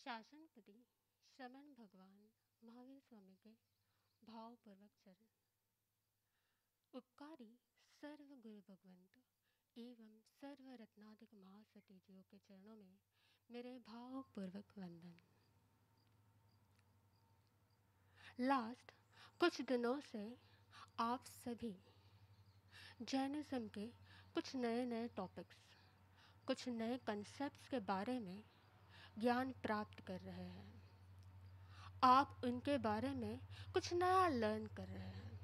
शासनपति श्रमण भगवान महावीर स्वामी के भावपूर्वक चरण। उपकारी सर्व गुरु भगवंत एवं सर्व रत्नाधिक महासती जियों के चरणों में मेरे भावपूर्वक वंदन। लास्ट कुछ दिनों से आप सभी जैनिज्म के कुछ नए नए टॉपिक्स, कुछ नए कंसेप्ट्स के बारे में ज्ञान प्राप्त कर रहे हैं। आप उनके बारे में कुछ नया लर्न कर रहे हैं,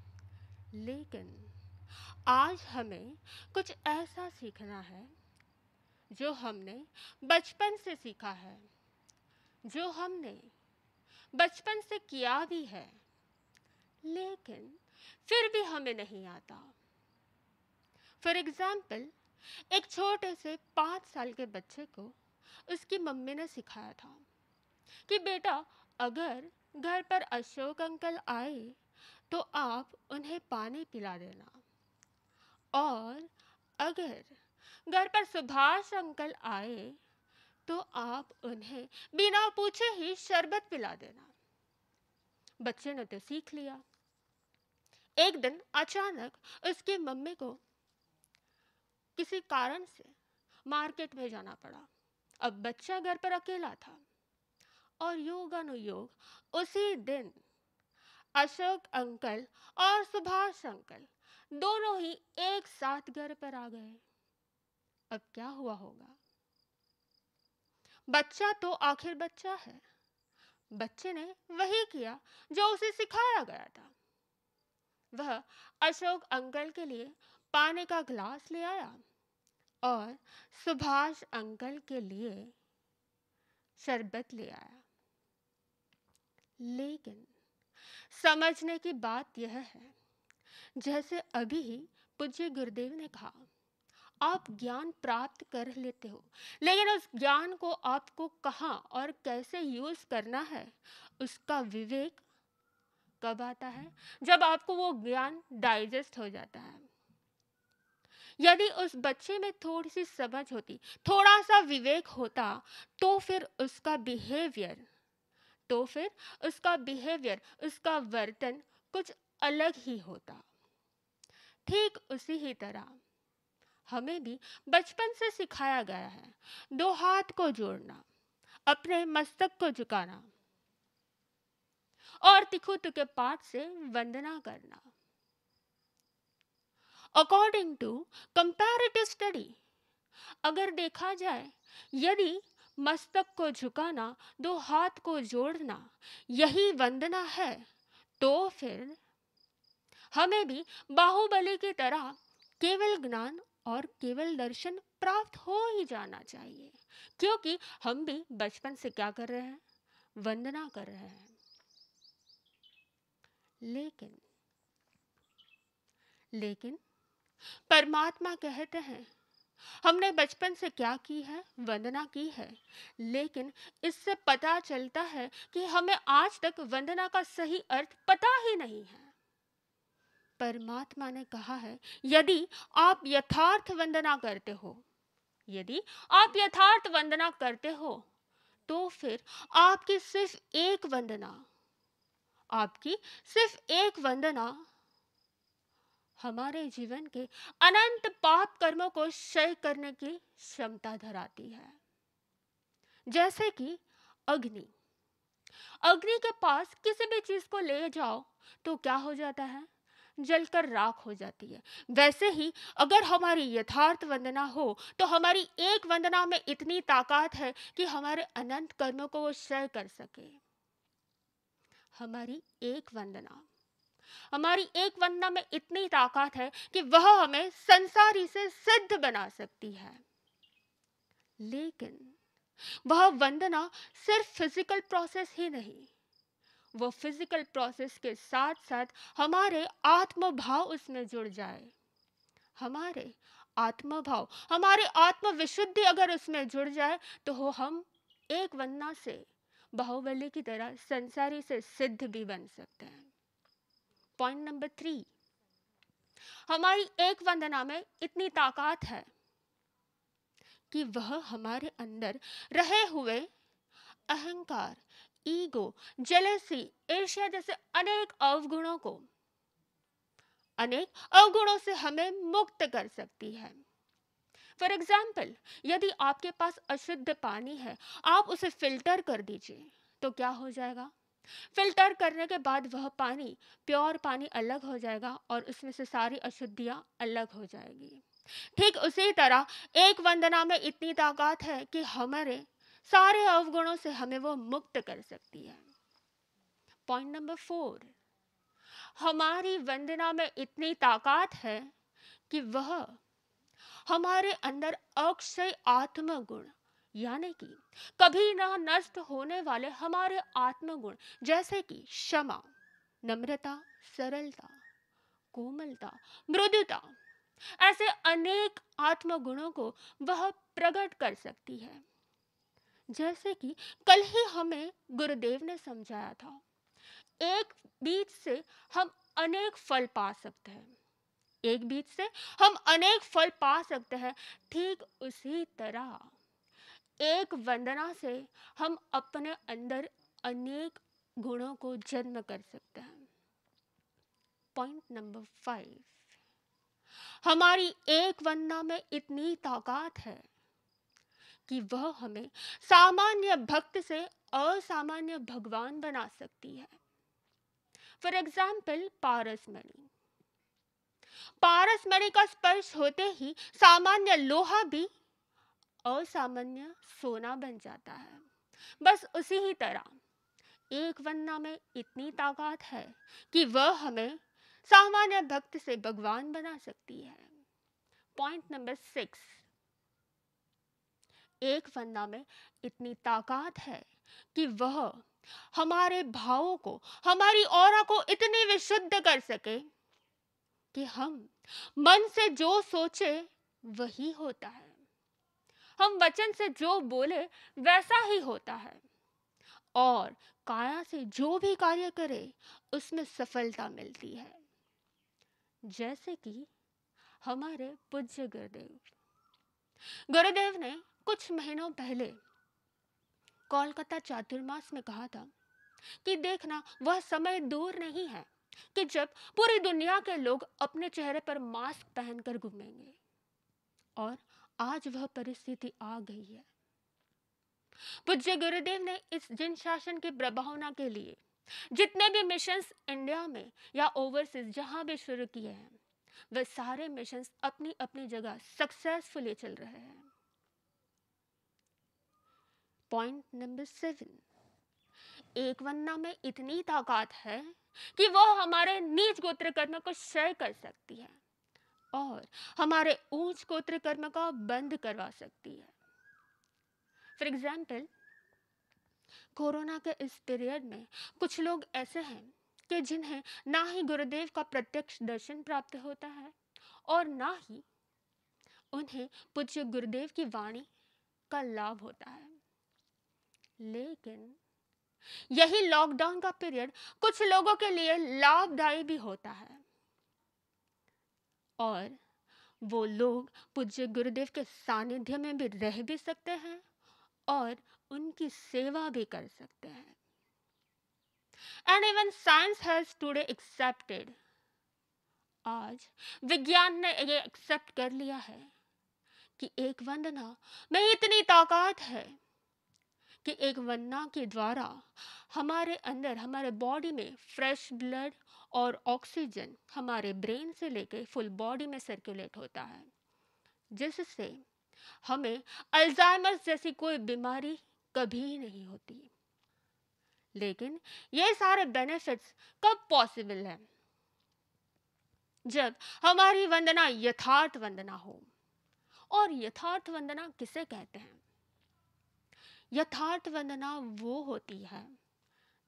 लेकिन आज हमें कुछ ऐसा सीखना है जो हमने बचपन से सीखा है, जो हमने बचपन से किया भी है, लेकिन फिर भी हमें नहीं आता। फॉर एग्जाम्पल, एक छोटे से 5 साल के बच्चे को उसकी मम्मी ने सिखाया था कि बेटा, अगर घर पर अशोक अंकल आए तो आप उन्हें पानी पिला देना, और अगर घर पर सुभाष अंकल आए तो आप उन्हें बिना पूछे ही शरबत पिला देना। बच्चे ने तो सीख लिया। एक दिन अचानक उसकी मम्मी को किसी कारण से मार्केट में जाना पड़ा। अब बच्चा घर पर अकेला था और योगानुयोग उसी दिन अशोक अंकल और सुभाष अंकल दोनों ही एक साथ घर पर आ गए। अब क्या हुआ होगा? बच्चा तो आखिर बच्चा है। बच्चे ने वही किया जो उसे सिखाया गया था। वह अशोक अंकल के लिए पानी का ग्लास ले आया और सुभाष अंकल के लिए शरबत ले आया। लेकिन समझने की बात यह है, जैसे अभी ही पूज्य गुरुदेव ने कहा, आप ज्ञान प्राप्त कर लेते हो, लेकिन उस ज्ञान को आपको कहाँ और कैसे यूज करना है, उसका विवेक कब आता है? जब आपको वो ज्ञान डाइजेस्ट हो जाता है। यदि उस बच्चे में थोड़ी सी समझ होती, थोड़ा सा विवेक होता, तो फिर उसका बिहेवियर, उसका वर्तन कुछ अलग ही होता। ठीक उसी ही तरह हमें भी बचपन से सिखाया गया है 2 हाथ को जोड़ना, अपने मस्तक को झुकाना और तिखुत के पाठ से वंदना करना। अकॉर्डिंग टू कंपैरेटिव स्टडी, अगर देखा जाए, यदि मस्तक को झुकाना, 2 हाथ को जोड़ना यही वंदना है, तो फिर हमें भी बाहुबली की तरह केवल ज्ञान और केवल दर्शन प्राप्त हो ही जाना चाहिए, क्योंकि हम भी बचपन से क्या कर रहे हैं? वंदना कर रहे हैं। लेकिन परमात्मा कहते हैं, हमने बचपन से क्या की है? वंदना की है, लेकिन इससे पता चलता है कि हमें आज तक वंदना का सही अर्थ पता ही नहीं है। परमात्मा ने कहा है, यदि आप यथार्थ वंदना करते हो, तो फिर आपकी सिर्फ एक वंदना हमारे जीवन के अनंत पाप कर्मों को क्षय करने की क्षमता धराती है। जैसे कि अग्नि के पास किसी भी चीज को ले जाओ तो क्या हो जाता है? जलकर राख हो जाती है। वैसे ही अगर हमारी यथार्थ वंदना हो, तो हमारी एक वंदना में इतनी ताकत है कि हमारे अनंत कर्मों को वो क्षय कर सके। हमारी एक वंदना में इतनी ताकत है कि वह हमें संसारी से सिद्ध बना सकती है। लेकिन वह वंदना सिर्फ फिजिकल प्रोसेस ही नहीं, वो फिजिकल प्रोसेस के साथ साथ हमारे आत्मभाव उसमें जुड़ जाए। हमारे आत्मविशुद्धि अगर उसमें जुड़ जाए, तो हम एक वंदना से बाहुबली की तरह संसारी से सिद्ध भी बन सकते हैं। पॉइंट नंबर 3, हमारी एक वंदना में इतनी ताकत है कि वह हमारे अंदर रहे हुए अहंकार, ईगो, जेलेसी, ईर्ष्या जैसे अनेक अवगुणों से हमें मुक्त कर सकती है। फॉर एग्जाम्पल, यदि आपके पास अशुद्ध पानी है, आप उसे फिल्टर कर दीजिए, तो क्या हो जाएगा? फिल्टर करने के बाद वह पानी, प्योर पानी अलग हो जाएगा और उसमें से सारी अशुद्धियां अलग हो जाएगी। ठीक उसी तरह एक वंदना में इतनी ताकत है कि हमारे सारे अवगुणों से हमें वो मुक्त कर सकती है। पॉइंट नंबर 4, हमारी वंदना में इतनी ताकत है कि वह हमारे अंदर अक्षय आत्मगुण, यानी कि कभी ना नष्ट होने वाले हमारे आत्मगुण, जैसे कि क्षमा, नम्रता, सरलता, कोमलता, मृदुता, ऐसे अनेक आत्मगुणों को वह प्रकट कर सकती है। जैसे कि कल ही हमें गुरुदेव ने समझाया था, एक बीज से हम अनेक फल पा सकते हैं। एक बीज से हम अनेक फल पा सकते हैं। ठीक उसी तरह एक वंदना से हम अपने अंदर अनेक गुणों को जन्म कर सकते हैं। पॉइंट नंबर 5, हमारी एक वंदना में इतनी ताकत है कि वह हमें सामान्य भक्त से असामान्य भगवान बना सकती है। फॉर एग्जाम्पल, पारसमणि का स्पर्श होते ही सामान्य लोहा भी असामान्य सोना बन जाता है। बस उसी ही तरह एक वंदना में इतनी ताकत है कि वह हमें सामान्य भक्त से भगवान बना सकती है। पॉइंट नंबर 6, एक वंदना में इतनी ताकत है कि वह हमारे भावों को, हमारी ऑरा को इतनी विशुद्ध कर सके कि हम मन से जो सोचे वही होता है, हम वचन से जो बोले वैसा ही होता है, और काया से जो भी कार्य करे उसमें सफलता मिलती है। जैसे कि हमारे पूज्य गुरुदेव ने कुछ महीनों पहले कोलकाता चातुर्मास में कहा था कि देखना, वह समय दूर नहीं है कि जब पूरी दुनिया के लोग अपने चेहरे पर मास्क पहनकर घूमेंगे, और आज वह परिस्थिति आ गई है। पूज्य गुरुदेव ने इस जिन शासन की प्रभावना के लिए जितने भी मिशंस इंडिया में या ओवरसीज जहां भी शुरू किए हैं, वे सारे मिशंस अपनी अपनी जगह सक्सेसफुली चल रहे हैं। पॉइंट नंबर 7, एक वंदना में इतनी ताकत है कि वह हमारे नीच गोत्र कर्म को क्षय कर सकती है और हमारे ऊंच गोत्र कर्म का बंद करवा सकती है। फॉर एग्जाम्पल, कोरोना के इस पीरियड में कुछ लोग ऐसे हैं कि जिन्हें ना ही गुरुदेव का प्रत्यक्ष दर्शन प्राप्त होता है और ना ही उन्हें पूज्य गुरुदेव की वाणी का लाभ होता है। लेकिन यही लॉकडाउन का पीरियड कुछ लोगों के लिए लाभदायी भी होता है, और वो लोग पूज्य गुरुदेव के सानिध्य में भी रह भी सकते हैं और उनकी सेवा भी कर सकते हैं। And even science has today accepted, आज विज्ञान ने ये एक्सेप्ट कर लिया है कि एक वंदना में इतनी ताकत है कि एक वंदना के द्वारा हमारे अंदर, हमारे बॉडी में फ्रेश ब्लड और ऑक्सीजन हमारे ब्रेन से लेकर फुल बॉडी में सर्कुलेट होता है, जिससे हमें अल्जाइमर्स जैसी कोई बीमारी कभी नहीं होती। लेकिन ये सारे बेनिफिट्स कब पॉसिबल है? जब हमारी वंदना यथार्थ वंदना हो। और यथार्थ वंदना किसे कहते हैं? यथार्थ वंदना वो होती है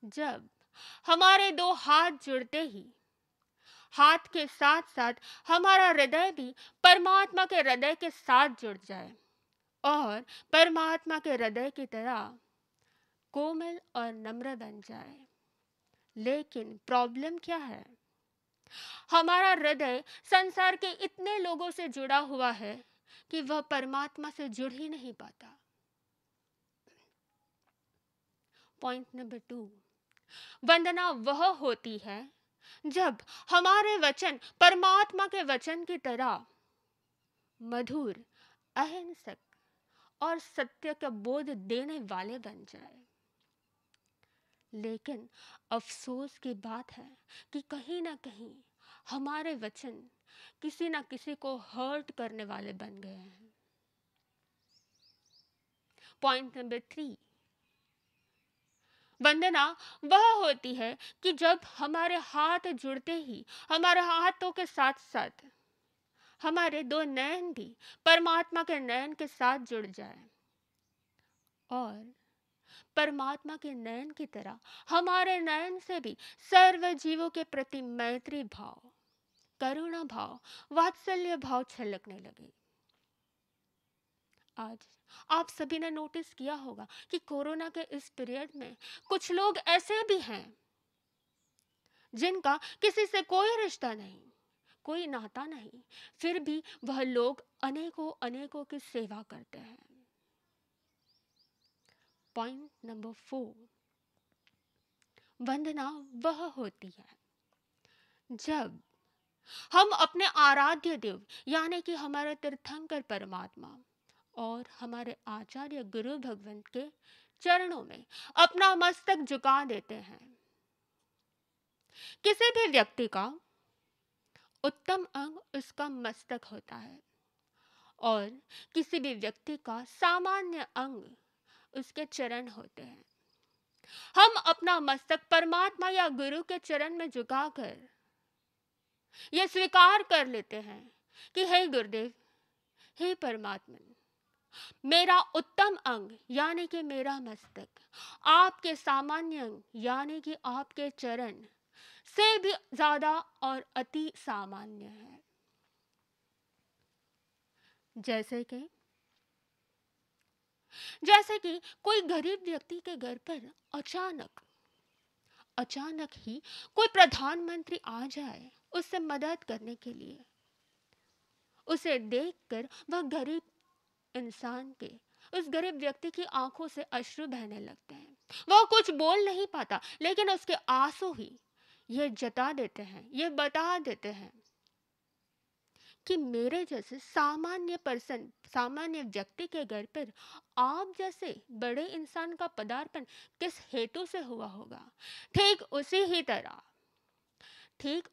जब हमारे दो हाथ जुड़ते ही हाथ के साथ साथ हमारा हृदय भी परमात्मा के हृदय के साथ जुड़ जाए और परमात्मा के हृदय की तरह कोमल और नम्र बन जाए। लेकिन प्रॉब्लम क्या है? हमारा हृदय संसार के इतने लोगों से जुड़ा हुआ है कि वह परमात्मा से जुड़ ही नहीं पाता। पॉइंट नंबर 2, वंदना वह होती है जब हमारे वचन परमात्मा के वचन की तरह मधुर, अहिंसक और सत्य का बोध देने वाले बन जाए। लेकिन अफसोस की बात है कि कहीं ना कहीं हमारे वचन किसी ना किसी को हर्ट करने वाले बन गए हैं। पॉइंट नंबर 3, वंदना वह होती है कि जब हमारे हाथ जुड़ते ही हमारे हाथों के साथ साथ हमारे 2 नयन भी परमात्मा के नयन के साथ जुड़ जाए और परमात्मा के नयन की तरह हमारे नयन से भी सर्व जीवों के प्रति मैत्री भाव, करुणा भाव, वात्सल्य भाव छलकने लगे। आज आप सभी ने नोटिस किया होगा कि कोरोना के इस पीरियड में कुछ लोग ऐसे भी हैं जिनका किसी से कोई रिश्ता नहीं, कोई नाता नहीं, फिर भी वह लोग अनेकों अनेकों की सेवा करते हैं। पॉइंट नंबर 4, वंदना वह होती है जब हम अपने आराध्य देव यानी कि हमारे तीर्थंकर परमात्मा और हमारे आचार्य गुरु भगवान के चरणों में अपना मस्तक झुका देते हैं। किसी भी व्यक्ति का उत्तम अंग उसका मस्तक होता है और किसी भी व्यक्ति का सामान्य अंग उसके चरण होते हैं। हम अपना मस्तक परमात्मा या गुरु के चरण में झुकाकर यह स्वीकार कर लेते हैं कि हे गुरुदेव, हे परमात्मा, मेरा उत्तम अंग यानी कि मेरा मस्तक आपके सामान्य अंग यानी कि आपके चरण से भी ज्यादा और अति सामान्य है। जैसे कि कोई गरीब व्यक्ति के घर पर अचानक ही कोई प्रधानमंत्री आ जाए उससे मदद करने के लिए, उसे देखकर वह गरीब इंसान के, उस गरीब व्यक्ति की आंखों से अश्रु बहने लगते हैं। वह कुछ बोल नहीं पाता, लेकिन उसके आंसू ही यह जता देते हैं, यह बता देते हैं कि मेरे जैसे सामान्य व्यक्ति के घर पर आप जैसे बड़े इंसान का पदार्पण किस हेतु से हुआ होगा। ठीक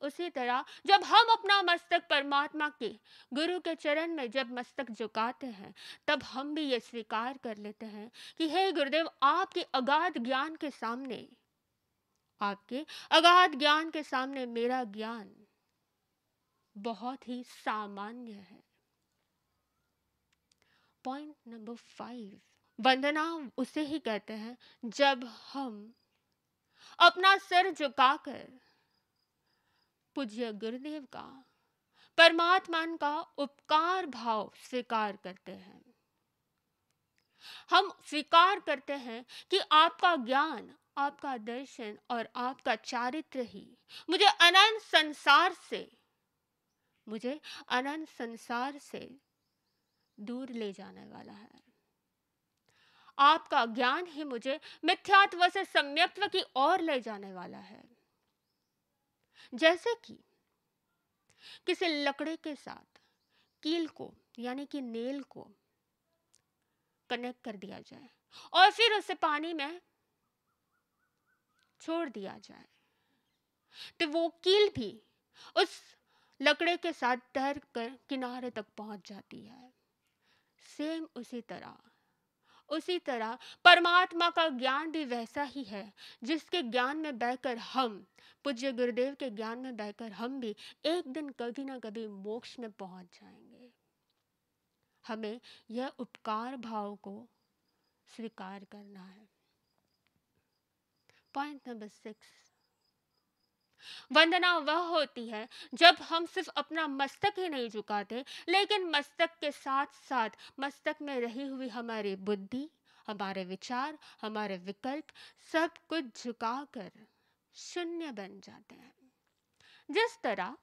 उसी तरह जब हम अपना मस्तक परमात्मा के गुरु के चरण में जब मस्तक झुकाते हैं, तब हम भी ये स्वीकार कर लेते हैं कि हे गुरुदेव, आपके अगाध ज्ञान के सामने मेरा ज्ञान बहुत ही सामान्य है। पॉइंट नंबर 5, वंदना उसे ही कहते हैं जब हम अपना सिर झुकाकर पूज्य गुरुदेव का, परमात्मा का उपकार भाव स्वीकार करते हैं। हम स्वीकार करते हैं कि आपका ज्ञान, आपका दर्शन और आपका चारित्र ही मुझे अनंत संसार से दूर ले जाने वाला है। आपका ज्ञान ही मुझे मिथ्यात्व से सम्यक्त्व की ओर ले जाने वाला है। जैसे कि किसी लकड़ी के साथ कील को यानी कि नेल को कनेक्ट कर दिया जाए और फिर उसे पानी में छोड़ दिया जाए, तो वो कील भी उस लकड़े के साथ तैर कर किनारे तक पहुंच जाती है। सेम उसी तरह परमात्मा का ज्ञान भी वैसा ही है, जिसके ज्ञान में बहकर हम, पूज्य गुरुदेव के ज्ञान में बहकर हम भी एक दिन कभी ना कभी मोक्ष में पहुंच जाएंगे। हमें यह उपकार भाव को स्वीकार करना है। पॉइंट नंबर 6, वंदना वह होती है जब हम सिर्फ अपना मस्तक ही नहीं झुकाते, लेकिन मस्तक के साथ साथ मस्तक में रही हुई हमारी बुद्धि, हमारे विचार, हमारे विकल्प सब कुछ झुकाकर शून्य बन जाते हैं। जिस तरह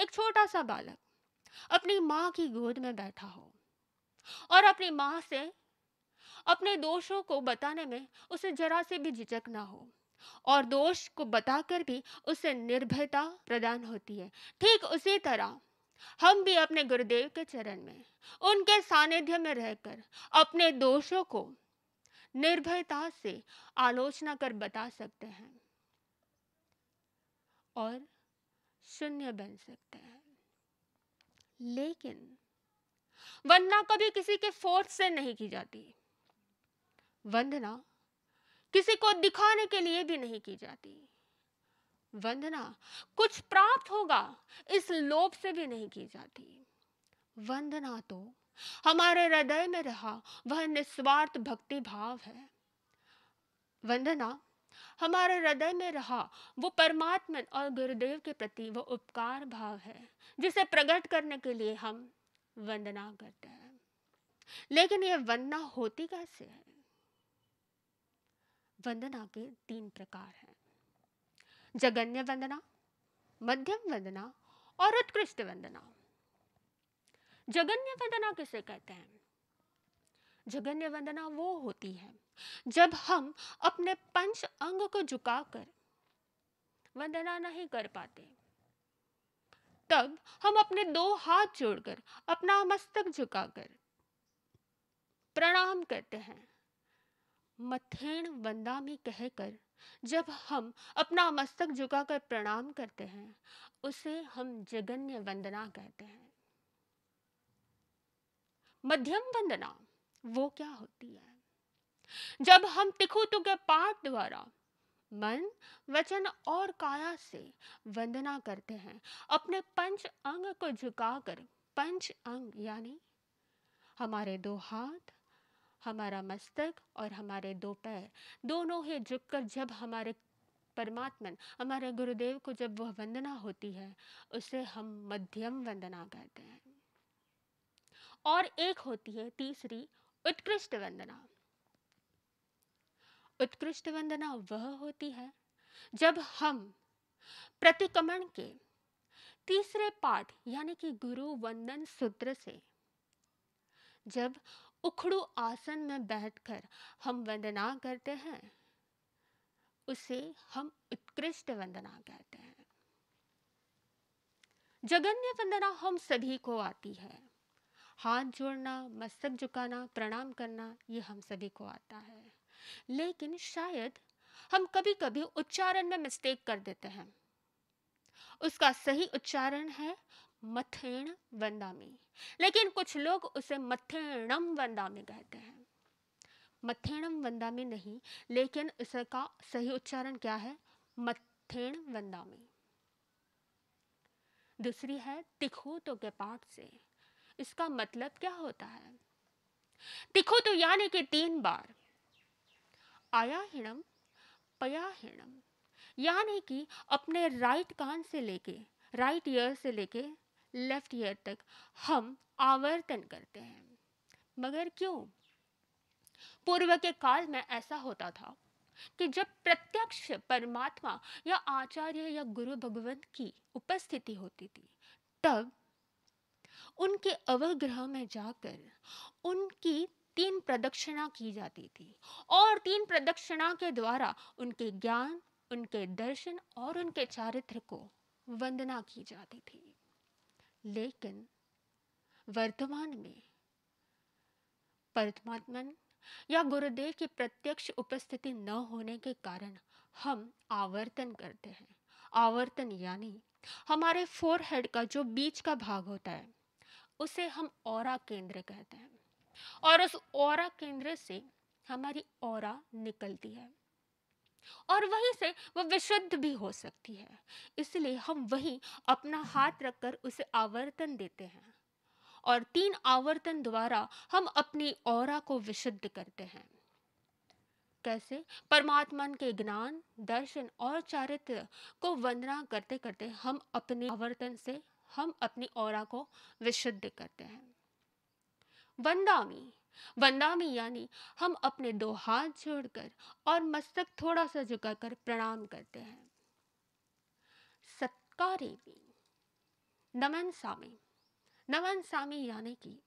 एक छोटा सा बालक अपनी माँ की गोद में बैठा हो और अपनी माँ से अपने दोषों को बताने में उसे जरा से भी झिझक ना हो, और दोष को बताकर भी उसे निर्भयता प्रदान होती है। ठीक उसी तरह हम भी अपने गुरुदेव के चरण में, उनके सानिध्य में रहकर अपने दोषों को निर्भयता से आलोचना कर बता सकते हैं और शून्य बन सकते हैं। लेकिन वंदना कभी किसी के फोर्स से नहीं की जाती। वंदना किसी को दिखाने के लिए भी नहीं की जाती। वंदना कुछ प्राप्त होगा इस लोभ से भी नहीं की जाती। वंदना तो हमारे हृदय में रहा वह निस्वार्थ भक्ति भाव है। वंदना हमारे हृदय में रहा वो परमात्मा और गुरुदेव के प्रति वो उपकार भाव है, जिसे प्रकट करने के लिए हम वंदना करते हैं। लेकिन यह वंदना होती कैसे है? वंदना के 3 प्रकार हैं: जगन्य वंदना, मध्यम वंदना और उत्कृष्ट वंदना। जगन्य वंदना किसे कहते हैं? जगन्य वंदना वो होती है जब हम अपने पंच अंग को झुकाकर वंदना नहीं कर पाते, तब हम अपने 2 हाथ जोड़कर अपना मस्तक झुकाकर प्रणाम करते हैं। मथेण वंदामि कहकर जब हम अपना मस्तक झुकाकर प्रणाम करते हैं, उसे हम जगन्य वंदना कहते हैं। मध्यम वंदना वो क्या होती है? जब हम तिखुतु के पाठ द्वारा मन, वचन और काया से वंदना करते हैं, अपने पंच अंग को झुकाकर। पंच अंग यानी हमारे 2 हाथ, हमारा मस्तक और हमारे 2 पैर, दोनों ही झुककर जब हमारे परमात्मा, हमारे गुरुदेव को जब वह वंदना होती है, उसे हम मध्यम वंदना कहते हैं। और एक होती है तीसरी, उत्कृष्ट वंदना। उत्कृष्ट वंदना वह होती है जब हम प्रतिक्रमण के तीसरे पाठ यानी कि गुरु वंदन सूत्र से जब उखड़ू आसन में बैठकर हम वंदना करते हैं, उसे हम उत्कृष्ट वंदना कहते हैं। जगन्य वंदना हम सभी को आती है। हाथ जोड़ना, मस्तक झुकाना, प्रणाम करना, ये हम सभी को आता है। लेकिन शायद हम कभी कभी उच्चारण में मिस्टेक कर देते हैं। उसका सही उच्चारण है मथेण वंदामि, लेकिन कुछ लोग उसे मथेणम वंदामि कहते हैं। मथेणम वंदामि नहीं, लेकिन इसका सही उच्चारण क्या है? मथेण वंदामि। दूसरी है तिखुतु के पाठ से। इसका मतलब क्या होता है? तिखुतु यानी कि 3 बार आयाहीणम पयाहीणम, यानी कि अपने राइट कान से लेके, राइट ईयर से लेके लेफ्ट ईयर तक हम आवर्तन करते हैं। मगर क्यों? पूर्व के काल में ऐसा होता था कि जब प्रत्यक्ष परमात्मा या आचार्य या गुरु भगवंत की उपस्थिति होती थी, तब उनके अवग्रह में जाकर उनकी 3 प्रदक्षिणा की जाती थी, और 3 प्रदक्षिणा के द्वारा उनके ज्ञान, उनके दर्शन और उनके चारित्र को वंदना की जाती थी। लेकिन वर्तमान में परमात्मा या गुरुदेव की प्रत्यक्ष उपस्थिति न होने के कारण हम आवर्तन करते हैं। आवर्तन यानी हमारे फोरहेड का जो बीच का भाग होता है, उसे हम ऑरा केंद्र कहते हैं, और उस ऑरा केंद्र से हमारी ऑरा निकलती है और वहीं से वो विशुद्ध भी हो सकती है। इसलिए हम वहीं अपना हाथ रखकर उसे आवर्तन देते हैं, और 3 आवर्तन द्वारा हम अपनी ऑरा को विशुद्ध करते हैं। कैसे? परमात्मा के ज्ञान, दर्शन और चारित्र को वंदना करते करते हम अपने आवर्तन से हम अपनी ऑरा को विशुद्ध करते हैं। वंदामि, वंदामि यानी हम अपने 2 हाथ जोड़कर और मस्तक थोड़ा सा झुकाकर प्रणाम करते हैं। सत्कारेमि, नमन सामी, नमन सामी यानी कि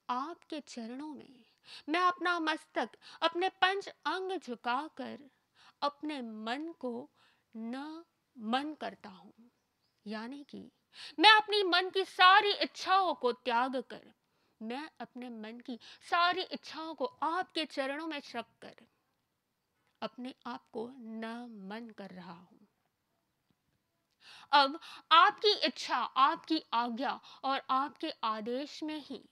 आपके चरणों में मैं अपना मस्तक, अपने पंच अंग झुकाकर अपने मन को नमन करता हूँ। यानी कि मैं अपनी मन की सारी इच्छाओं को त्याग कर, मैं अपने मन की सारी इच्छाओं को आपके चरणों में रख कर अपने आप को नमन कर रहा हूँ। अब आपकी इच्छा, आपकी आज्ञा और आपके आदेश में ही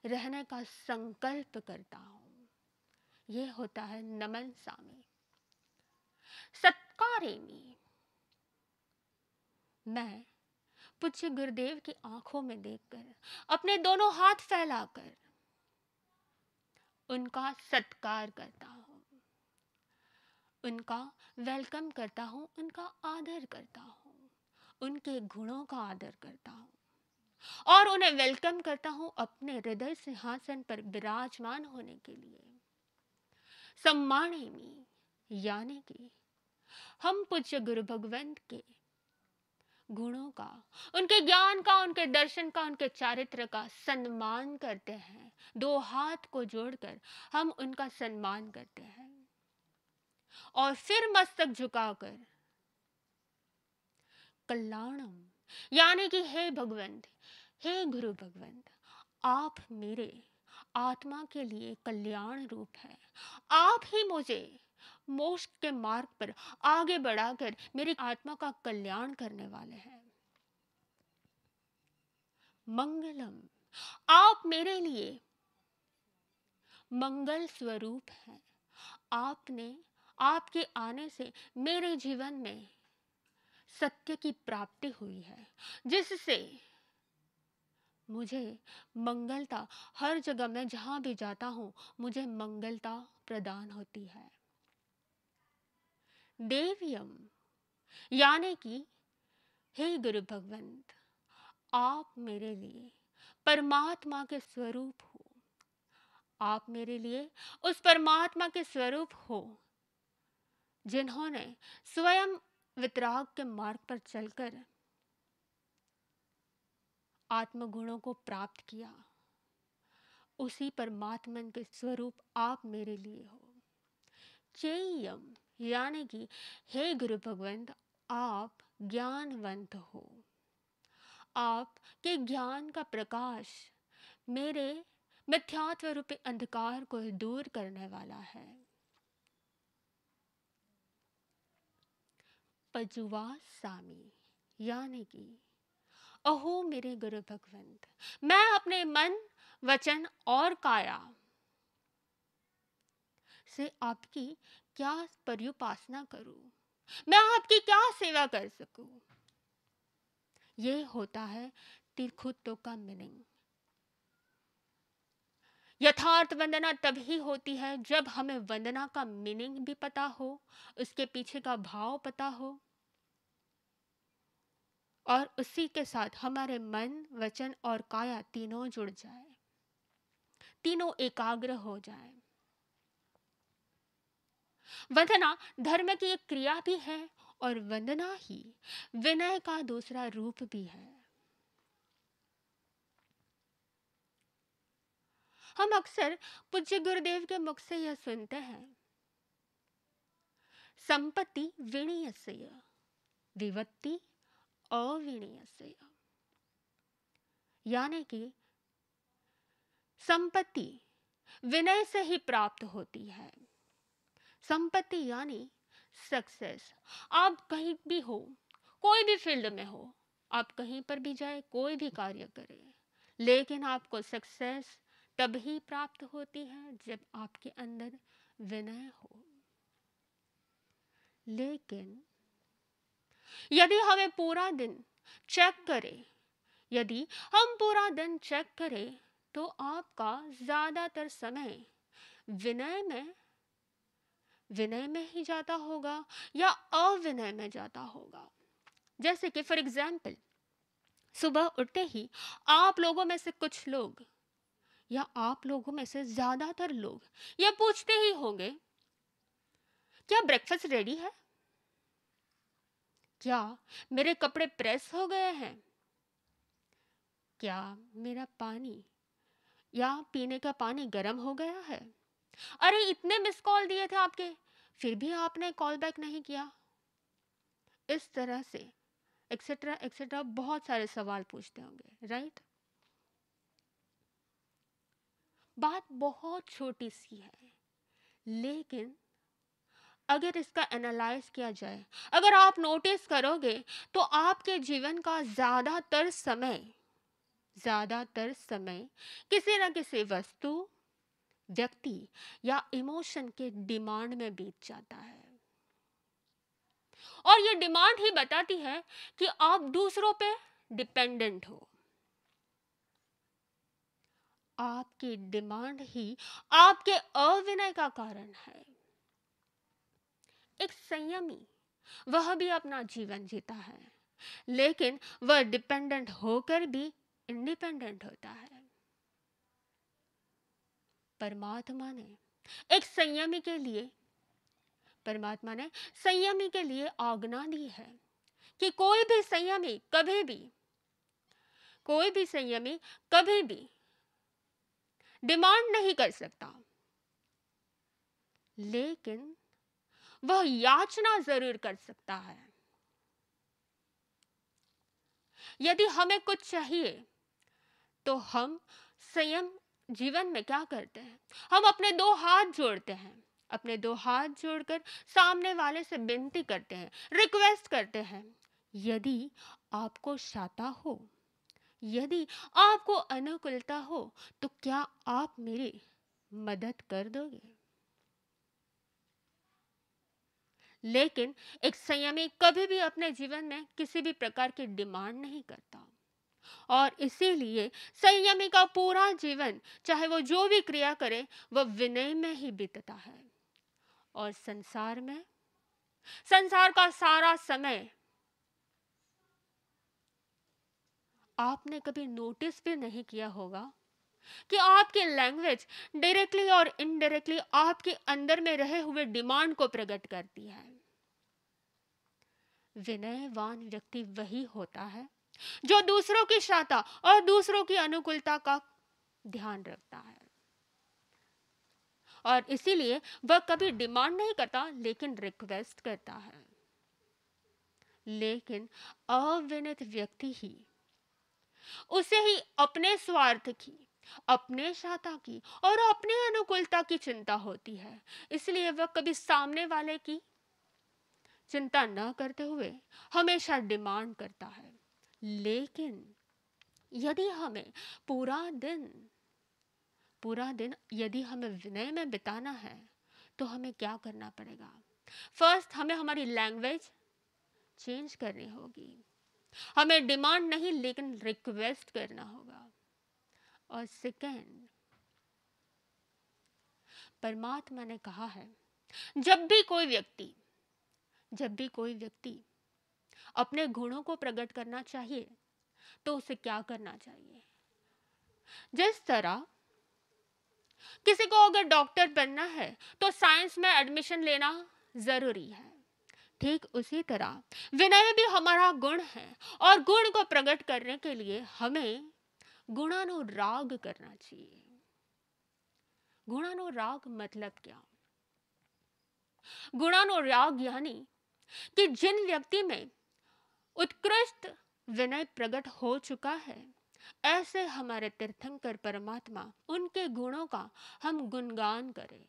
रहने का संकल्प करता हूँ। यह होता है नमन सामी। सत्कारेमी, मैं पूज्य गुरुदेव की आंखों में देखकर, अपने दोनों हाथ फैलाकर उनका सत्कार करता हूँ, उनका वेलकम करता हूँ, उनका आदर करता हूँ, उनके गुणों का आदर करता हूँ और उन्हें वेलकम करता हूँ अपने हृदय सिंहासन पर विराजमान होने के लिए। सम्मानेमी, यानी कि हम पूज्य गुरु भगवंत के गुणों का, उनके ज्ञान का, उनके दर्शन का, उनके चारित्र का सम्मान करते हैं। दो हाथ को जोड़कर हम उनका सम्मान करते हैं और फिर मस्तक झुकाकर कल्याणम, यानी कि हे भगवंत, हे गुरु भगवंत, आप मेरे आत्मा के लिए कल्याण रूप है। आप ही मुझे मोक्ष के मार्ग पर आगे बढ़ाकर मेरी आत्मा का कल्याण करने वाले हैं। मंगलम, आप मेरे लिए मंगल स्वरूप है। आपने, आपके आने से मेरे जीवन में सत्य की प्राप्ति हुई है, जिससे मुझे मंगलता, हर जगह मैं जहां भी जाता हूं मुझे मंगलता प्रदान होती है। देव्यम, यानी कि हे गुरु भगवंत, आप मेरे लिए परमात्मा के स्वरूप हो। आप मेरे लिए उस परमात्मा के स्वरूप हो जिन्होंने स्वयं वितराग के मार्ग पर चलकर आत्मगुणों को प्राप्त किया। उसी परमात्मा के स्वरूप आप मेरे लिए हो। चेयम, यानी कि हे गुरु भगवंत, आप ज्ञानवंत हो। आपके ज्ञान का प्रकाश मेरे मिथ्यात्व रूपी अंधकार को दूर करने वाला है। पजुवा सामी, यानी कि अहो मेरे गुरु भगवंत, मैं अपने मन, वचन और काया से आपकी क्या पर्युपासना करूं, मैं आपकी क्या सेवा कर सकूं। ये होता है तिरखुत्तो का मीनिंग। यथार्थ वंदना तभी होती है जब हमें वंदना का मीनिंग भी पता हो, उसके पीछे का भाव पता हो और उसी के साथ हमारे मन, वचन और काया तीनों जुड़ जाए, तीनों एकाग्र हो जाए। वंदना धर्म की एक क्रिया भी है और वंदना ही विनय का दूसरा रूप भी है। हम अक्सर पूज्य गुरुदेव के मुख से यह सुनते हैं, संपत्ति विनीयस्य, विवत्ति अविनीयस्य, यानी कि संपत्ति विनय से ही प्राप्त होती है। संपत्ति यानी सक्सेस। आप कहीं भी हो, कोई भी फील्ड में हो, आप कहीं पर भी जाए, कोई भी कार्य करें, लेकिन आपको सक्सेस तभी प्राप्त होती है जब आपके अंदर विनय हो। लेकिन यदि हमें पूरा दिन चेक करें, यदि हम पूरा दिन चेक करें तो आपका ज्यादातर समय विनय में ही जाता होगा या अविनय में जाता होगा। जैसे कि फॉर एग्जाम्पल, सुबह उठते ही आप लोगों में से कुछ लोग या आप लोगों में से ज्यादातर लोग यह पूछते ही होंगे, क्या ब्रेकफास्ट रेडी है? क्या मेरे कपड़े प्रेस हो गए हैं? क्या मेरा पानी या पीने का पानी गर्म हो गया है? अरे इतने मिस कॉल दिए थे आपके, फिर भी आपने कॉल बैक नहीं किया। इस तरह से एक्सेट्रा एक्सेट्रा बहुत सारे सवाल पूछते होंगे, राइट? बात बहुत छोटी सी है, लेकिन अगर इसका एनालाइज किया जाए, अगर आप नोटिस करोगे, तो आपके जीवन का ज़्यादातर समय किसी न किसी वस्तु, व्यक्ति या इमोशन के डिमांड में बीत जाता है। और ये डिमांड ही बताती है कि आप दूसरों पे डिपेंडेंट हो। आपकी डिमांड ही आपके अविनय का कारण है। एक संयमी वह भी अपना जीवन जीता है, लेकिन वह डिपेंडेंट होकर भी इंडिपेंडेंट होता है। परमात्मा ने संयमी के लिए आज्ञा दी है कि कोई भी संयमी कभी भी डिमांड नहीं कर सकता, लेकिन वह याचना जरूर कर सकता है। यदि हमें कुछ चाहिए तो हम संयम जीवन में क्या करते हैं? हम अपने दो हाथ जोड़ते हैं, अपने दो हाथ जोड़कर सामने वाले से विनती करते हैं, रिक्वेस्ट करते हैं, यदि आपको शाता हो, यदि आपको अनुकूलता हो, तो क्या आप मेरी मदद कर दोगे? लेकिन एक संयमी कभी भी अपने जीवन में किसी भी प्रकार की डिमांड नहीं करता, और इसीलिए संयमी का पूरा जीवन, चाहे वो जो भी क्रिया करे, वह विनय में ही बीतता है। और संसार का सारा समय आपने कभी नोटिस भी नहीं किया होगा कि आपकी लैंग्वेज डायरेक्टली और इनडायरेक्टली आपके अंदर में रहे हुए डिमांड को प्रकट करती है। विनयवान व्यक्ति वही होता है जो दूसरों की शाता और दूसरों की अनुकूलता का ध्यान रखता है, और इसीलिए वह कभी डिमांड नहीं करता, लेकिन रिक्वेस्ट करता है। लेकिन अविनय व्यक्ति ही, उसे ही अपने स्वार्थ की, अपने शाता की और अपने अनुकूलता की चिंता होती है, इसलिए वह कभी सामने वाले की चिंता न करते हुए हमेशा डिमांड करता है। लेकिन यदि हमें पूरा दिन यदि हमें विनय में बिताना है, तो हमें क्या करना पड़ेगा? फर्स्ट, हमें हमारी लैंग्वेज चेंज करनी होगी। हमें डिमांड नहीं, लेकिन रिक्वेस्ट करना होगा। और सेकंड, परमात्मा ने कहा है, जब भी कोई व्यक्ति अपने गुणों को प्रकट करना चाहिए, तो उसे क्या करना चाहिए? जिस तरह किसी को अगर डॉक्टर बनना है, तो साइंस में एडमिशन लेना जरूरी है, ठीक उसी तरह विनय भी हमारा गुण है, और गुण को प्रकट करने के लिए हमें गुणानुराग करना चाहिए। गुणानुराग मतलब क्या? गुणानुराग यानी कि जिन व्यक्ति में उत्कृष्ट विनय प्रकट हो चुका है, ऐसे हमारे तीर्थंकर परमात्मा, उनके गुणों का हम गुणगान करें।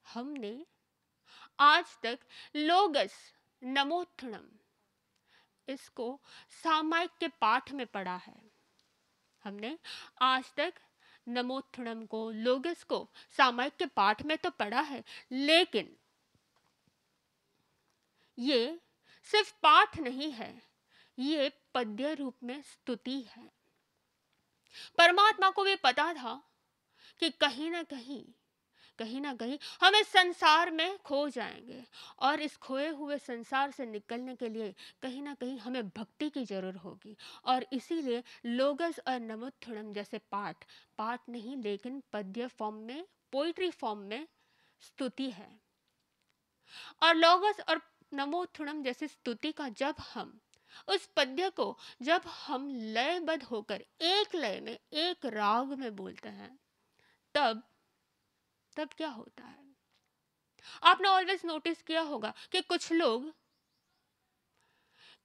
हमने आज तक लोगस नमोत्थनम इसको सामायिक के पाठ में पढ़ा है। हमने आज तक नमोत्थनम को, लोगस को सामायिक के पाठ में तो पढ़ा है, लेकिन ये सिर्फ पाठ नहीं है, ये पद्य रूप में स्तुति है। परमात्मा को भी पता था कि कहीं ना कहीं हम इस संसार में खो जाएंगे, और इस खोए हुए संसार से निकलने के लिए कहीं ना कहीं हमें भक्ति की जरूरत होगी, और इसीलिए लोगस और नमोत्थनम जैसे पाठ नहीं, लेकिन पद्य फॉर्म में, पोइट्री फॉर्म में स्तुति है। और लोगस और नमोत्थनम जैसी स्तुति का जब हम उस पद्य को जब हम लयबद्ध होकर एक लय में, एक राग में बोलते हैं, तब तब क्या होता है? आपने ऑलवेज नोटिस किया होगा कि कुछ लोग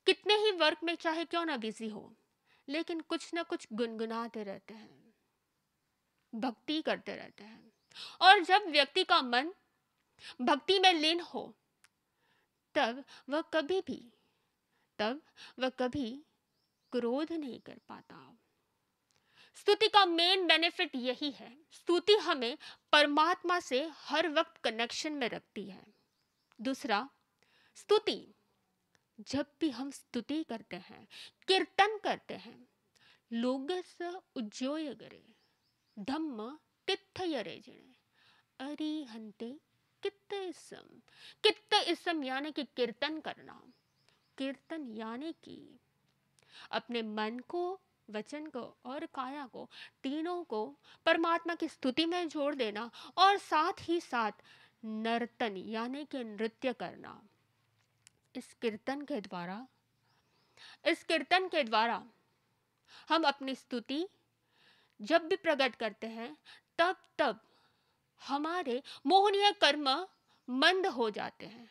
कितने ही वर्क में चाहे क्यों ना बिजी हो, लेकिन कुछ ना कुछ गुनगुनाते रहते हैं, भक्ति करते रहते हैं। और जब व्यक्ति का मन भक्ति में लीन हो, तब वह कभी भी तब वह कभी क्रोध नहीं कर पाता। स्तुति का मेन बेनिफिट यही है। स्तुति हमें परमात्मा से हर वक्त कनेक्शन में रखती है। दूसरा, स्तुति, जब भी हम स्तुति करते हैं, कीर्तन करते हैं, लोगस्य उज्जोयगरे धम्म तिथयरे जिणे अरिहंते कित्त इसम यानी कि कीर्तन करना। कीर्तन यानी कि अपने मन को, वचन को और काया को, तीनों को परमात्मा की स्तुति में जोड़ देना, और साथ ही साथ नर्तन यानी कि नृत्य करना। इस कीर्तन के द्वारा हम अपनी स्तुति जब भी प्रकट करते हैं, तब हमारे मोहनीय कर्म मंद हो जाते हैं।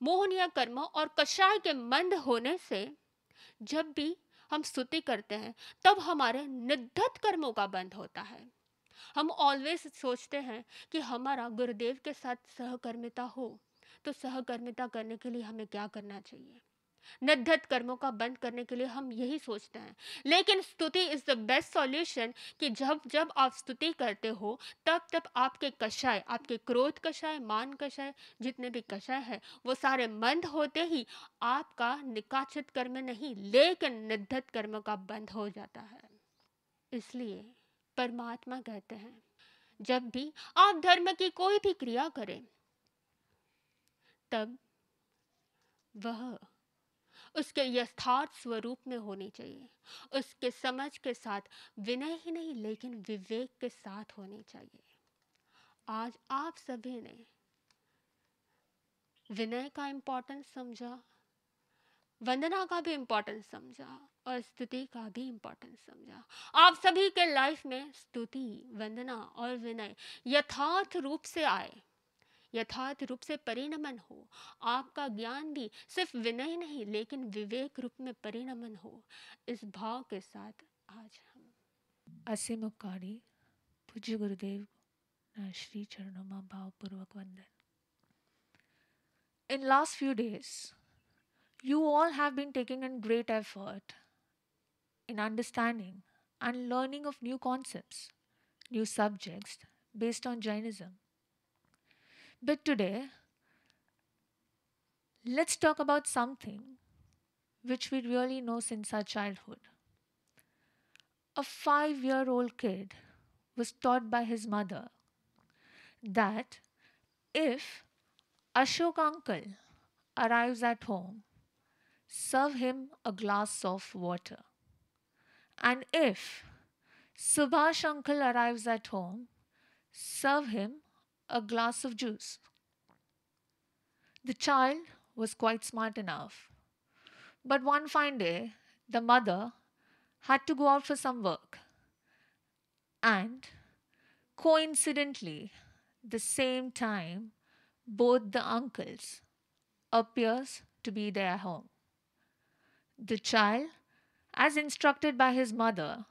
मोहनीय कर्म और कषाय के मंद होने से जब भी हम स्तुति करते हैं, तब हमारे निद्धत कर्मों का बंद होता है। हम ऑलवेज सोचते हैं कि हमारा गुरुदेव के साथ सहकर्मिता हो, तो सहकर्मिता करने के लिए हमें क्या करना चाहिए? निद्धत कर्मों का बंद करने के लिए हम यही सोचते हैं। लेकिन स्तुति इज द बेस्ट सॉल्यूशन कि जब जब आप स्तुति करते हो, तब आपके कषाय, आपके क्रोध कषाय, मान कषाय, जितने भी कषाय है, वो सारे मंद होते ही आपका निकाचित कर्म नहीं, लेकिन निद्धत कर्म का बंद हो जाता है। इसलिए परमात्मा कहते हैं, जब भी आप धर्म की कोई भी क्रिया करें, तब वह उसके यथार्थ स्वरूप में होनी चाहिए। उसके समझ के साथ विनय ही नहीं, लेकिन विवेक के साथ होनी चाहिए। आज आप सभी ने विनय का इंपॉर्टेंस समझा, वंदना का भी इंपॉर्टेंस समझा, और स्तुति का भी इंपॉर्टेंस समझा। आप सभी के लाइफ में स्तुति, वंदना और विनय यथार्थ रूप से आए, यथार्थ रूप से परिणमन हो। आपका ज्ञान भी सिर्फ विनय नहीं, लेकिन विवेक रूप में परिणमन हो। इस भाव के साथ आज हम असीमुकारी पूज्य गुरुदेव श्री चरणों में भावपूर्वक वंदन। In last few days, you all have been taking in great effort in understanding and learning of new concepts, new subjects based on Jainism. But today, let's talk about something which we really know since our childhood. A 5-year-old kid was taught by his mother that if Ashok uncle arrives at home, serve him a glass of water. And if Subhash uncle arrives at home, serve him a glass of juice. The child was quite smart enough. But one fine day, the mother had to go out for some work. And coincidentally, the same time, both the uncles appears to be there at home. The child, as instructed by his mother,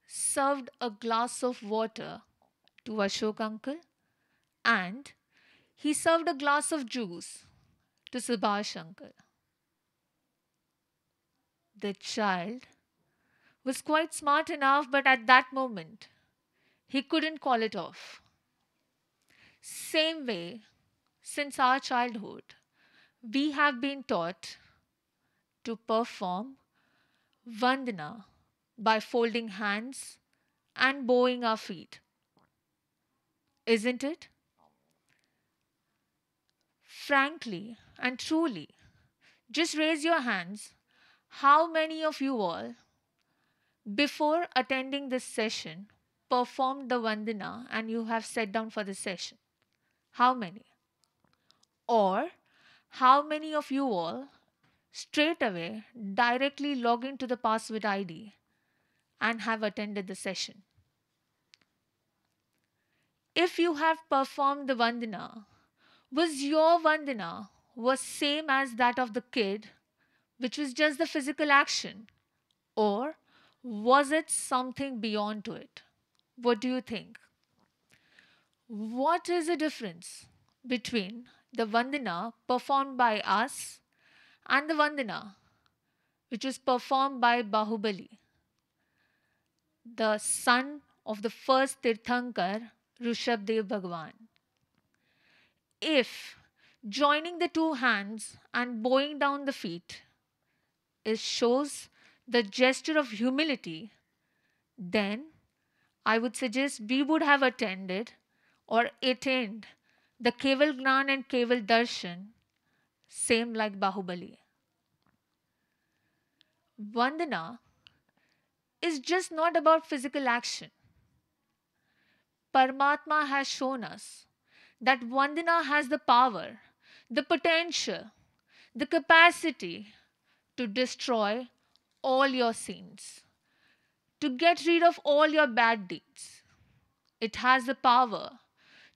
served a glass of water to Ashok uncle, and he served a glass of juice to Subhash uncle. The child was quite smart enough, but at that moment, he couldn't call it off. Same way, since our childhood, we have been taught to perform Vandana by folding hands and bowing our feet. Isn't it? Frankly and truly, just raise your hands. How many of you all, before attending this session, performed the Vandana and you have sat down for the session? How many? Or how many of you all straight away directly log into the password ID and have attended the session. If you have performed the Vandana, was your Vandana was same as that of the kid, which was just the physical action, or was it something beyond to it? What do you think? What is the difference between the Vandana performed by us and the Vandana which was performed by Bahubali, the son of the first Tirthankar, Rishabdev Bhagwan? If joining the two hands and bowing down the feet is shows the gesture of humility, then I would suggest we would have attended or attained the Keval Gnan and Keval Darshan, same like Bahubali. Vandana is just not about physical action. Paramatma has shown us that Vandana has the power, the potential, the capacity to destroy all your sins, to get rid of all your bad deeds. It has the power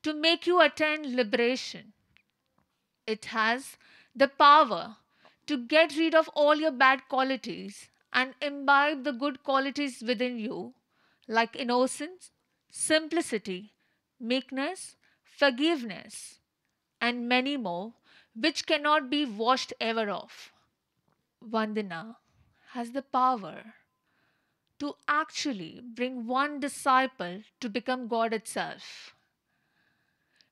to make you attain liberation. It has the power to get rid of all your bad qualities and imbibe the good qualities within you, like innocence, simplicity, meekness, forgiveness, and many more, which cannot be washed ever off. Vandana has the power to actually bring one disciple to become God itself.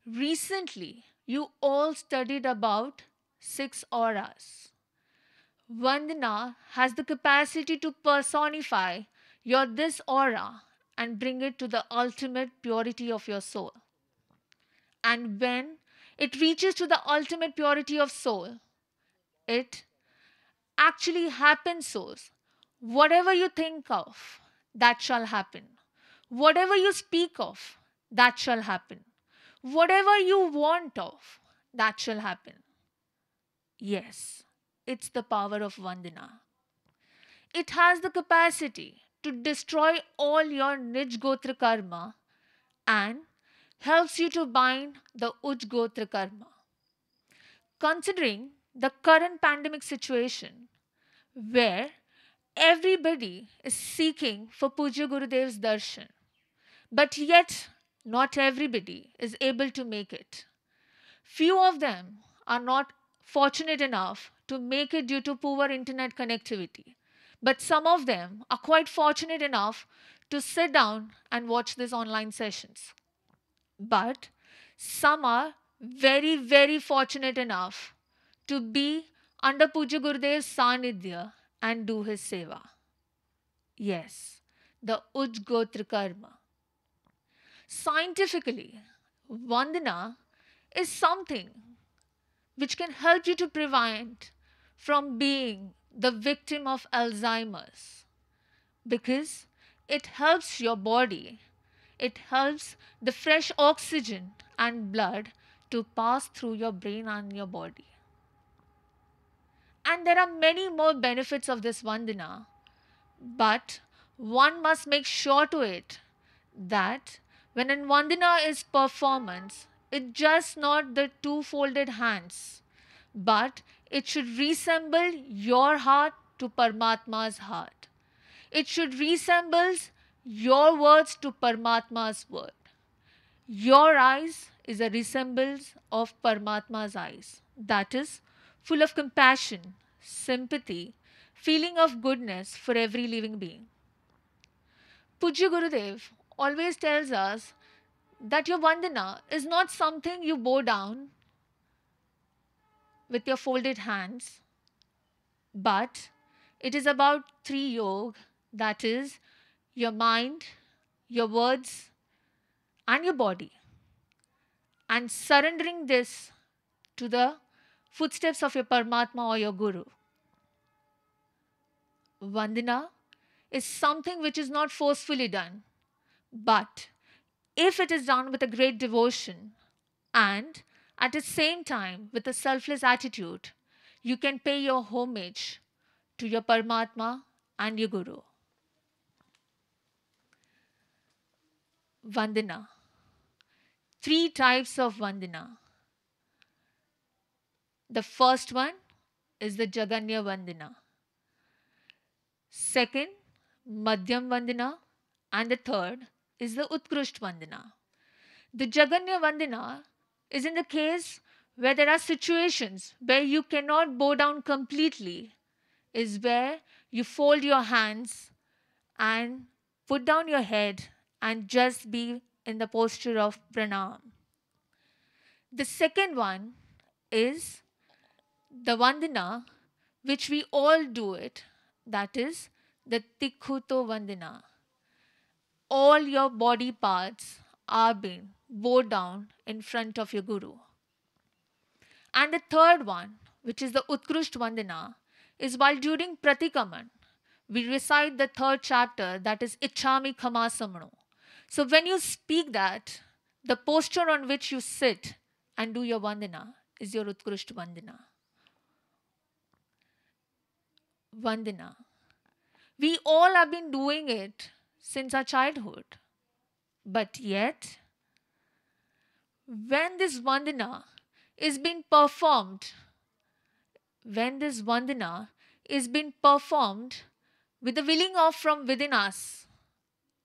Recently, you all studied about six auras. Vandana has the capacity to personify your this aura and bring it to the ultimate purity of your soul. And when it reaches to the ultimate purity of soul, it actually happens so. Whatever you think of, that shall happen. Whatever you speak of, that shall happen. Whatever you want of, that shall happen. Yes, it's the power of Vandana. It has the capacity to destroy all your Nij Gotra karma and helps you to bind the Uj Gotra karma. Considering the current pandemic situation where everybody is seeking for Puja Gurudev's darshan, but yet not everybody is able to make it. Few of them are not fortunate enough to make it due to poor internet connectivity. But some of them are quite fortunate enough to sit down and watch these online sessions. But some are very, very fortunate enough to be under Puja Gurudev's Sanidhya and do his seva. Yes, the Ujgotra Karma. Scientifically, Vandana is something which can help you to prevent from being the victim of Alzheimer's because it helps your body, it helps the fresh oxygen and blood to pass through your brain and your body. And there are many more benefits of this Vandana, but one must make sure to it that when a Vandana is performance, it's just not the two folded hands, but it should resemble your heart to Paramatma's heart. It should resemble your words to Paramatma's word. Your eyes is a resemblance of Paramatma's eyes. That is full of compassion, sympathy, feeling of goodness for every living being. Pujya Gurudev always tells us that your Vandana is not something you bow down with your folded hands, but it is about three yoga, that is, your mind, your words, and your body, and surrendering this to the footsteps of your Paramatma or your Guru. Vandana is something which is not forcefully done, but if it is done with a great devotion and at the same time with a selfless attitude, you can pay your homage to your Paramatma and your Guru. Vandana. 3 types of Vandana. The first one is the Jaganya Vandana. Second, Madhyam Vandana. And the third is the Utkrusht Vandana. The Jaganya Vandana is in the case where there are situations where you cannot bow down completely, is where you fold your hands and put down your head and just be in the posture of pranam. The second one is the Vandana which we all do it, that is the Tikhuto Vandana. All your body parts are being bowed down in front of your Guru. And the third one, which is the Utkrusht Vandana, is while during Pratikaman, we recite the third chapter, that is Ichchami Kamasamano. So when you speak that, the posture on which you sit and do your Vandana is your Utkrusht Vandana. Vandana. We all have been doing it since our childhood. But yet, when this Vandana is being performed, with the willing of from within us,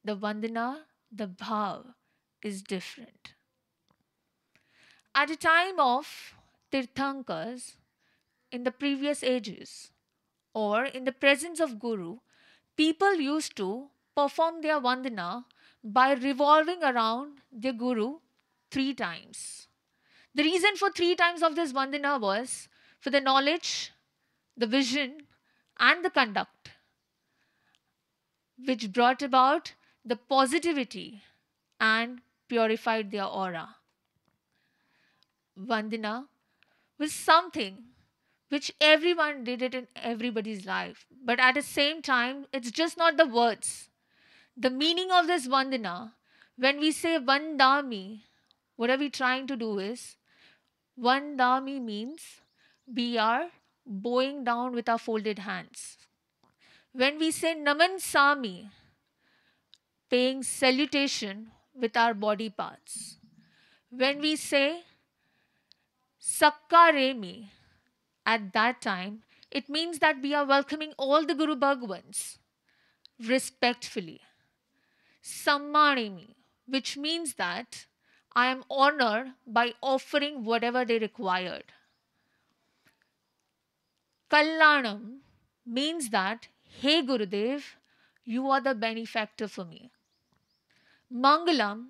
the Vandana, the Bhav is different. At a time of Tirthankars in the previous ages or in the presence of Guru, people used to perform their Vandana by revolving around their Guru 3 times. The reason for 3 times of this Vandana was for the knowledge, the vision, and the conduct, which brought about the positivity and purified their aura. Vandana was something which everyone did it in everybody's life. But at the same time, it's just not the words. The meaning of this Vandana, when we say Vandami, what are we trying to do is, Vandami means we are bowing down with our folded hands. When we say Naman Sami, paying salutation with our body parts. When we say Sakkaremi, at that time, it means that we are welcoming all the Guru Bhagavans respectfully. Sammanimi, which means that I am honored by offering whatever they required. Kallanam means that, hey Gurudev, you are the benefactor for me. Mangalam,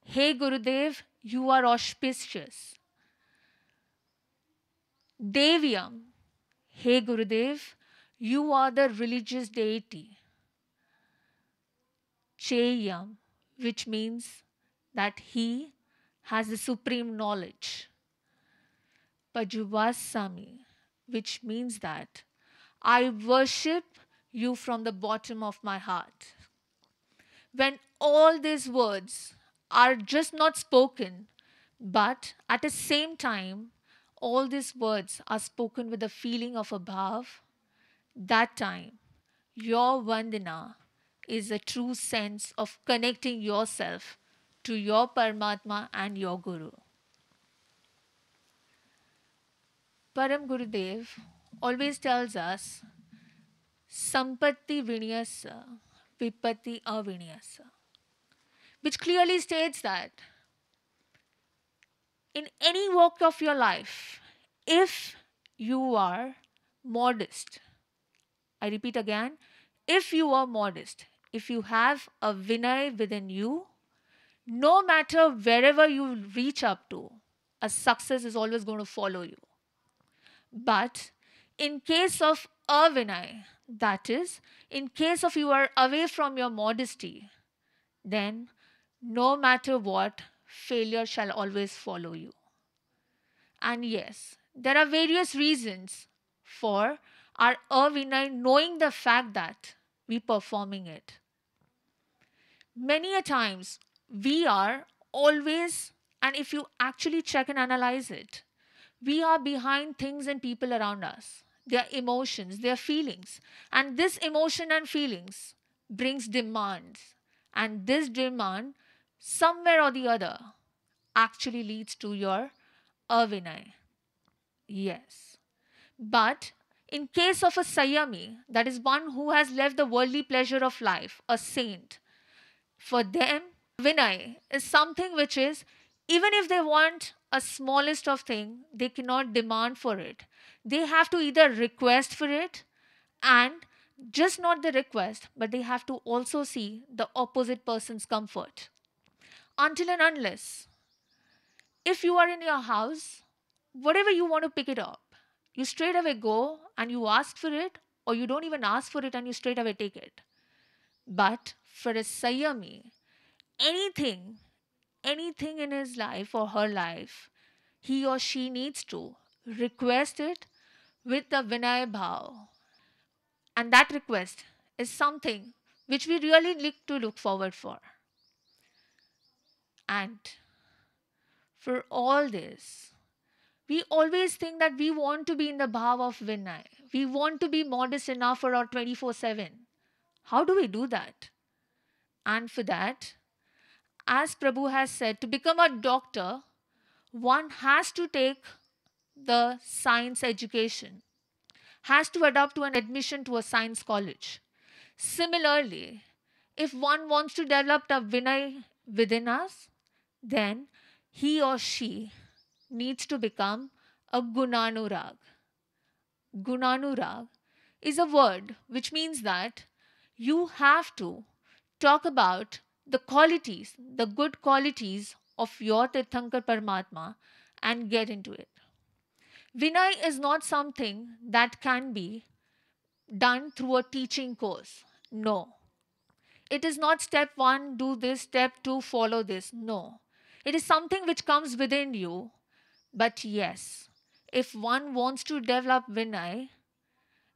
hey Gurudev, you are auspicious. Devyam, hey Gurudev, you are the religious deity. Cheyam, which means that he has the supreme knowledge. Pajuvasami, which means that I worship you from the bottom of my heart. When all these words are just not spoken, but at the same time, all these words are spoken with the feeling of a bhav, that time, your Vandana is a true sense of connecting yourself to your Paramatma and your Guru. Param Gurudev always tells us, Sampatti Vinyasa, Vipatti Avinyasa, which clearly states that in any walk of your life, if you are modest, I repeat again, if you are modest, if you have a Vinay within you, no matter wherever you reach up to, a success is always going to follow you. But in case of avinay, that is, in case of you are away from your modesty, then no matter what, failure shall always follow you. And yes, there are various reasons for our avinay knowing the fact that we performing it. Many a times we are always, and if you actually check and analyze it, We are behind things and people around us, their emotions, their feelings. And this emotion and feelings brings demands. And this demand, somewhere or the other, actually leads to your avinay. Yes. But in case of a Sayami, that is one who has left the worldly pleasure of life, a saint, for them, Vinay is something which is, even if they want a smallest of thing, they cannot demand for it. They have to either request for it, and just not the request, but they have to also see the opposite person's comfort. Until and unless, if you are in your house, whatever you want to pick it up, you straight away go and you ask for it, or you don't even ask for it and you straight away take it. But for a Sayami, anything, anything in his life or her life, he or she needs to request it with the Vinay Bhav. And that request is something which we really need to look forward for. And for all this, we always think that we want to be in the bhav of Vinay. We want to be modest enough for our 24/7. How do we do that? And for that, as Prabhu has said, to become a doctor, one has to take the science education, has to adopt to an admission to a science college. Similarly, if one wants to develop the Vinay within us, then he or she needs to become a Gunanurag. Gunanurag is a word which means that you have to talk about the qualities, the good qualities of your Tirthankar Paramatma and get into it. Vinay is not something that can be done through a teaching course. No. It is not step one, do this, step two, follow this. No. It is something which comes within you. But yes, if one wants to develop Vinay,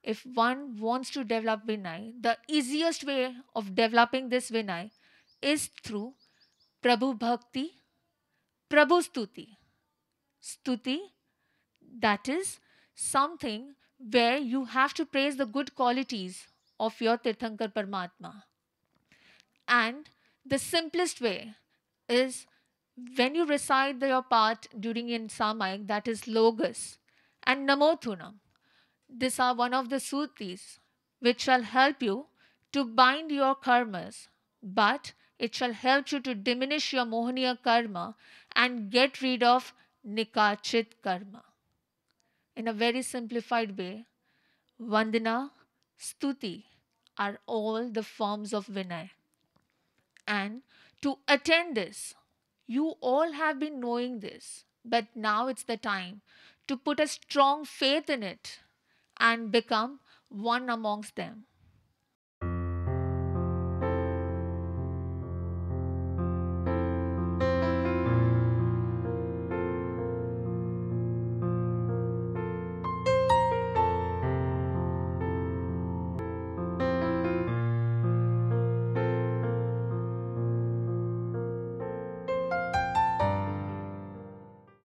if one wants to develop Vinay, the easiest way of developing this Vinay is through Prabhu Bhakti, Prabhu Stuti. Stuti, that is something where you have to praise the good qualities of your Tirthankar Paramatma. And the simplest way is when you recite your part during in Samayik, that is Logus and Namothunam. These are one of the sutis which shall help you to bind your karmas, but it shall help you to diminish your mohaniya karma and get rid of nikachit karma. In a very simplified way, Vandana, Stuti are all the forms of Vinay. And to attend this, you all have been knowing this, but now it's the time to put a strong faith in it and become one amongst them.